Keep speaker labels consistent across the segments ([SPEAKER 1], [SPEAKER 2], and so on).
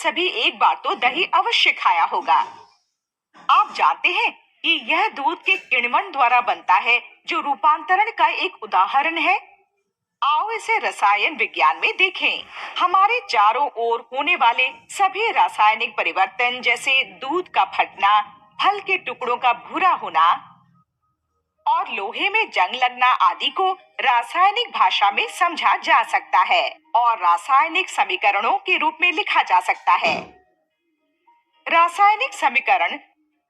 [SPEAKER 1] सभी एक बार तो दही अवश्य खाया होगा। आप जानते हैं कि यह दूध के किण्वन द्वारा बनता है, जो रूपांतरण का एक उदाहरण है। आओ इसे रसायन विज्ञान में देखें। हमारे चारों ओर होने वाले सभी रासायनिक परिवर्तन, जैसे दूध का फटना, फल के टुकड़ों का भूरा होना और लोहे में जंग लगना आदि को रासायनिक भाषा में समझा जा सकता है और रासायनिक समीकरणों के रूप में लिखा जा सकता है। रासायनिक समीकरण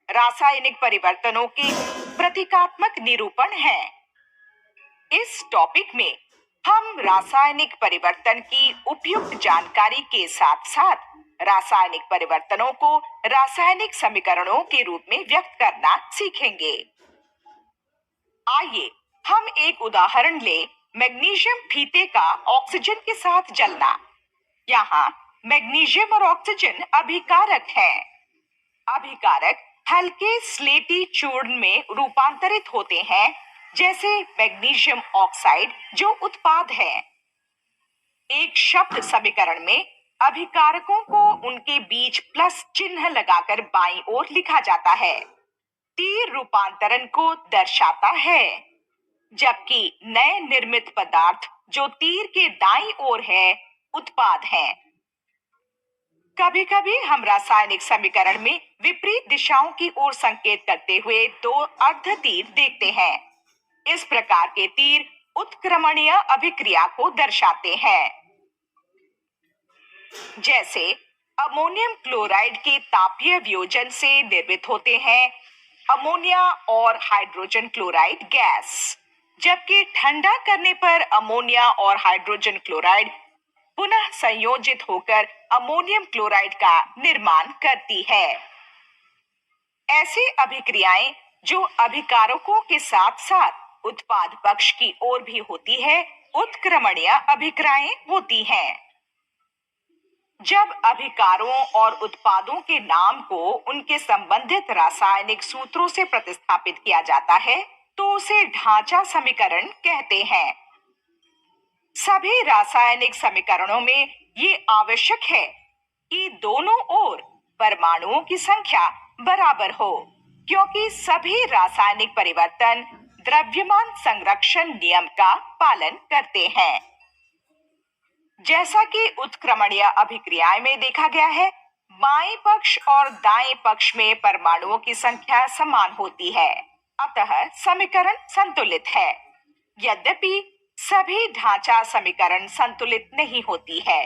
[SPEAKER 1] रासायनिक परिवर्तनों के प्रतीकात्मक निरूपण है। इस टॉपिक में हम रासायनिक परिवर्तन की उपयुक्त जानकारी के साथ साथ रासायनिक परिवर्तनों को रासायनिक समीकरणों के रूप में व्यक्त करना सीखेंगे। आइए हम एक उदाहरण लें, मैग्नीशियम फीते का ऑक्सीजन के साथ जलना। यहाँ मैग्नीशियम और ऑक्सीजन अभिकारक हैं। अभिकारक हल्के स्लेटी चूर्ण में रूपांतरित होते हैं, जैसे मैग्नीशियम ऑक्साइड, जो उत्पाद है। एक शब्द समीकरण में अभिकारकों को उनके बीच प्लस चिन्ह लगाकर बाईं ओर लिखा जाता है। तीर रूपांतरण को दर्शाता है, जबकि नए निर्मित पदार्थ जो तीर के दाईं ओर है, उत्पाद है। कभी कभी हम रासायनिक समीकरण में विपरीत दिशाओं की ओर संकेत करते हुए दो अर्ध तीर देखते हैं। इस प्रकार के तीर उत्क्रमणीय अभिक्रिया को दर्शाते हैं। जैसे अमोनियम क्लोराइड के तापीय वियोजन से निर्मित होते हैं अमोनिया और हाइड्रोजन क्लोराइड गैस, जबकि ठंडा करने पर अमोनिया और हाइड्रोजन क्लोराइड पुनः संयोजित होकर अमोनियम क्लोराइड का निर्माण करती है। ऐसी अभिक्रियाएं जो अभिकारकों के साथ साथ उत्पाद पक्ष की ओर भी होती है, उत्क्रमणीय अभिक्रियाएं होती हैं। जब अभिकारों और उत्पादों के नाम को उनके संबंधित रासायनिक सूत्रों से प्रतिस्थापित किया जाता है, तो उसे ढांचा समीकरण कहते हैं। सभी रासायनिक समीकरणों में ये आवश्यक है कि दोनों ओर परमाणुओं की संख्या बराबर हो, क्योंकि सभी रासायनिक परिवर्तन द्रव्यमान संरक्षण नियम का पालन करते हैं। जैसा कि उत्क्रमणीय अभिक्रियाएं में देखा गया है, बाएं पक्ष और दाएं पक्ष में परमाणुओं की संख्या समान होती है, अतः समीकरण संतुलित है। यद्यपि सभी ढांचा समीकरण संतुलित नहीं होती है।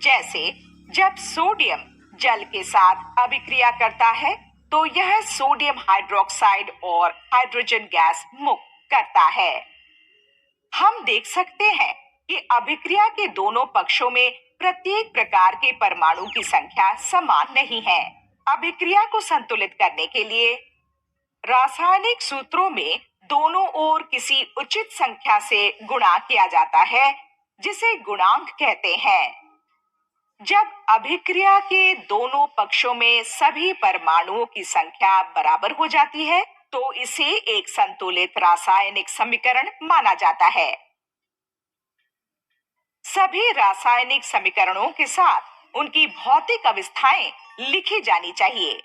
[SPEAKER 1] जैसे जब सोडियम जल के साथ अभिक्रिया करता है, तो यह सोडियम हाइड्रोक्साइड और हाइड्रोजन गैस मुक्त करता है। हम देख सकते हैं कि अभिक्रिया के दोनों पक्षों में प्रत्येक प्रकार के परमाणु की संख्या समान नहीं है। अभिक्रिया को संतुलित करने के लिए रासायनिक सूत्रों में दोनों ओर किसी उचित संख्या से गुणा किया जाता है, जिसे गुणांक कहते हैं। जब अभिक्रिया के दोनों पक्षों में सभी परमाणुओं की संख्या बराबर हो जाती है, तो इसे एक संतुलित रासायनिक समीकरण माना जाता है। सभी रासायनिक समीकरणों के साथ उनकी भौतिक अवस्थाएं लिखी जानी चाहिए।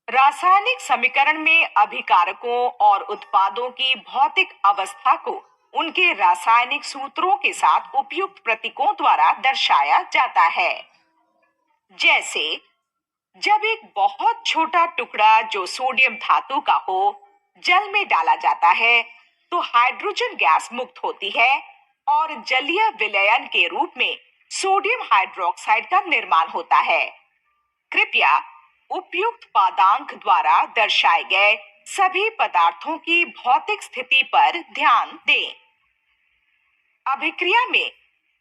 [SPEAKER 1] रासायनिक समीकरण में अभिकारकों और उत्पादों की भौतिक अवस्था को उनके रासायनिक सूत्रों के साथ उपयुक्त प्रतीकों द्वारा दर्शाया जाता है। जैसे जब एक बहुत छोटा टुकड़ा जो सोडियम धातु का हो जल में डाला जाता है, तो हाइड्रोजन गैस मुक्त होती है और जलीय विलयन के रूप में सोडियम हाइड्रोक्साइड का निर्माण होता है। कृपया उपयुक्त पादांक द्वारा दर्शाए गए सभी पदार्थों की भौतिक स्थिति पर ध्यान दें। अभिक्रिया में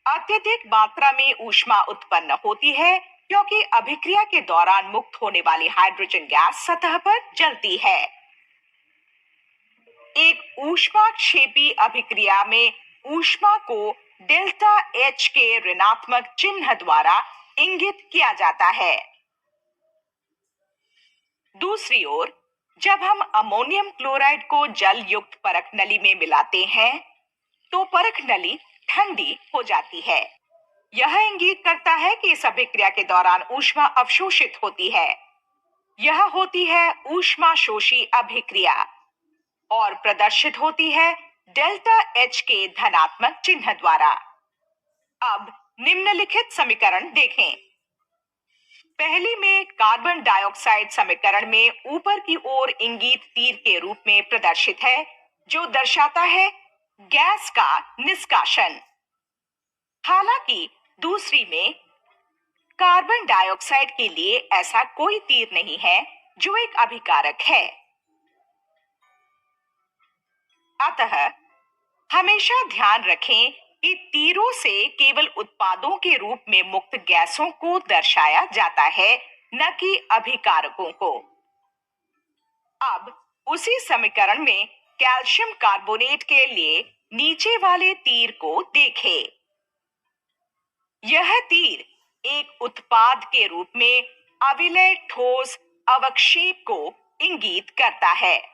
[SPEAKER 1] अत्यधिक मात्रा में ऊष्मा उत्पन्न होती है, क्योंकि अभिक्रिया के दौरान मुक्त होने वाली हाइड्रोजन गैस सतह पर जलती है। एक ऊष्माक्षेपी अभिक्रिया में ऊष्मा को डेल्टा H के ऋणात्मक चिन्ह द्वारा इंगित किया जाता है। दूसरी ओर जब हम अमोनियम क्लोराइड को जल युक्त परख नली में मिलाते हैं, तो परख नली ठंडी हो जाती है। यह इंगित करता है कि इस अभिक्रिया के दौरान ऊष्मा अवशोषित होती है। यह होती है ऊष्माशोषी अभिक्रिया और प्रदर्शित होती है डेल्टा एच के धनात्मक चिन्ह द्वारा। अब निम्नलिखित समीकरण देखें। पहली में कार्बन डाइऑक्साइड समीकरण में ऊपर की ओर इंगित तीर के रूप में प्रदर्शित है, जो दर्शाता है गैस का निष्कासन। हालांकि दूसरी में कार्बन डाइऑक्साइड के लिए ऐसा कोई तीर नहीं है जो एक अभिकारक है। अतः हमेशा ध्यान रखें कि तीरों से केवल उत्पादों के रूप में मुक्त गैसों को दर्शाया जाता है, न कि अभिकारकों को। अब उसी समीकरण में कैल्शियम कार्बोनेट के लिए नीचे वाले तीर को देखें। यह तीर एक उत्पाद के रूप में अविलय ठोस अवक्षेप को इंगित करता है।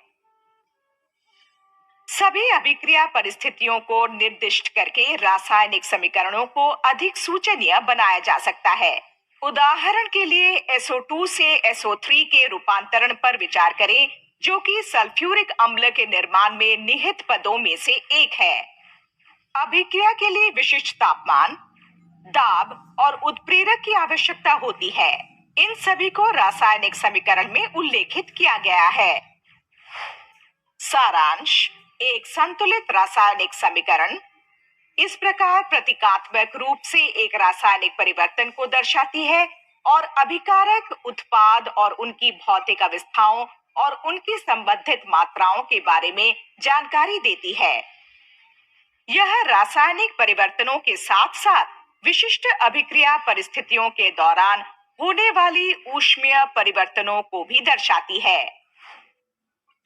[SPEAKER 1] सभी अभिक्रिया परिस्थितियों को निर्दिष्ट करके रासायनिक समीकरणों को अधिक सूचनीय बनाया जा सकता है। उदाहरण के लिए SO2 से SO3 के रूपांतरण पर विचार करें, जो कि सल्फ्यूरिक अम्ल के निर्माण में निहित पदों में से एक है। अभिक्रिया के लिए विशिष्ट तापमान, दाब और उत्प्रेरक की आवश्यकता होती है। इन सभी को रासायनिक समीकरण में उल्लेखित किया गया है। सारांश: एक संतुलित रासायनिक समीकरण इस प्रकार प्रतीकात्मक रूप से एक रासायनिक परिवर्तन को दर्शाती है और अभिकारक, उत्पाद और उनकी भौतिक अवस्थाओं और उनकी संबंधित मात्राओं के बारे में जानकारी देती है। यह रासायनिक परिवर्तनों के साथ साथ विशिष्ट अभिक्रिया परिस्थितियों के दौरान होने वाली ऊष्मीय परिवर्तनों को भी दर्शाती है।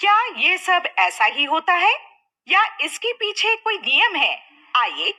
[SPEAKER 1] क्या ये सब ऐसा ही होता है या इसके पीछे कोई नियम है? आइए